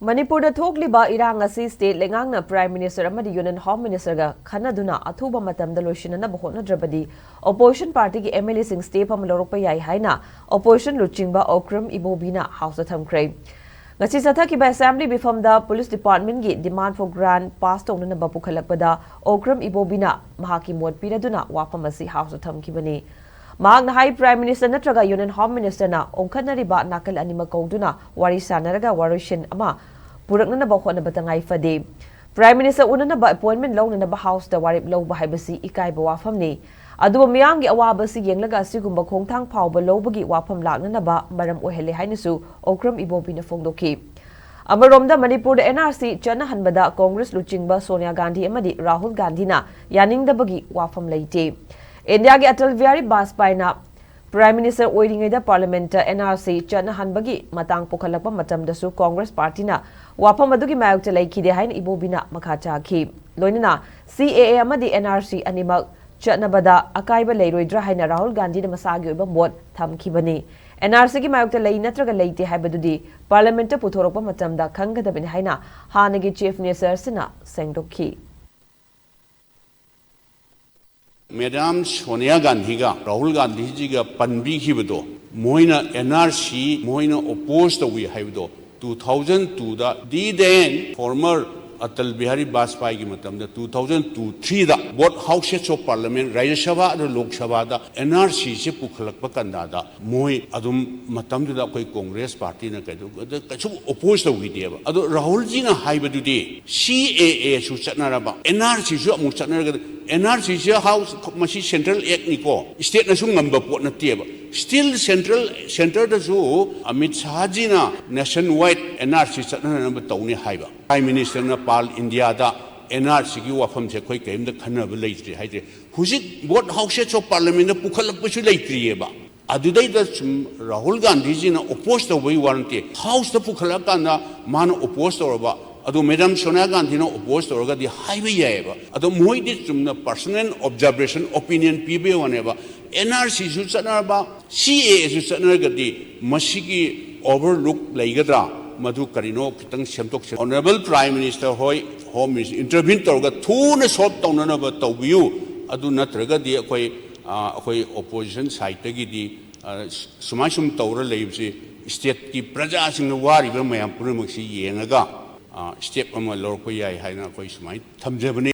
Manipur da thokliba irang asi state lengangna Prime Minister amadi Union Home Minister ga khanaduna athuba matamda loishinana bahotna drabadi opposition party ki MLA sing step am lorokpa yai haina opposition luchingba Okram Ibobina House thamkrai ngasi sathaki ba assembly bifam da police department gi demand for grant pass tongnana bapu khalakpada Okram Ibobina mahaki mot piraduna wapamasi house thamkibani Magna High Prime Minister Natraga Union Home Minister na Onkanariba Nakal Anima Kongduna Warisa Naraga Warishin Ama Purakna Bahona Batangai Fade Prime Minister Unanaba appointment loan in the House the Warip Low Bahibasi Ikai Bawafamni Adu Miangi Awabasi Yanglaga Sigumba Kongtang Pau Balobagi Wapam Lagnanaba Maram Ohele Hainisu Okram Ibobina Fongdoki Amaromda Manipur NRC Chana Hanbada Congress Luchingba Sonia Gandhi Amadi Rahul Gandhi na Yaning the Bagi Wafam Laite India ke Atal Bihari Vajpayee na Prime Minister oiringeda Parliament NRC chana hanbagi matang pukhalakpa matamdasu Congress Party na wapam adugi mayokta laikide hain Ibobina makha chakhi loinana CAA amadi NRC animak chatnabada akaiba leiroidra haina Rahul Gandhi na masagi oiba mot thamkhibani NRC ki mayokta lei natraga leite haibadudi Parliament puthorokpa matamda khangadabini haina hanagi Chief Minister sina sengdokhi Madam Sonia Gandhi ga Rahul Gandhi ji ga panbi khibado moina NRC moina opposed to we have do 2002 da the then former Atal Bihari Vajpayee ki matam da 2002-3 da both houses of parliament Rajya Sabha and Lok Sabha da NRC se pukhalak pa kanda da moi adum matam da koi Congress party na kaidu kachu opposed to we deba adu Rahul ji na haibadu de CAA su chatna ba NRC su amu chatna ga NRC se house machi central act ni ko state na su ngamba pot na tieba still central da su Amit Shah ji na nationwide NRC chatna na ba tawni haiba Prime Minister na pal India da NRC ki wafam se koi kaim da khanaba leitri haide hujik both houses of parliament na pukhalak pasu leitri ba adudai da Rahul Gandhi ji na opposed to we warranty house da pukhalak na man opposed to ba adu Madam Sonia Gandhi na opposed to ga di highway yaiba adu moi di sumna personal observation opinion pibe wane ba NRC su chana ba CAA su chana ga di masigi overlook laigadra Madhu Karino Kitang Semtok Honorable Prime Minister Hoi Home Minister intervene torga thuna solve tawnana ba tawbiu adu natraga di akoi opposition side gi di sumai sum tawra leibsi state ki praja sing wari ba mayam purmak si yengaga step ama lorko yai haina koi sumai thamjabani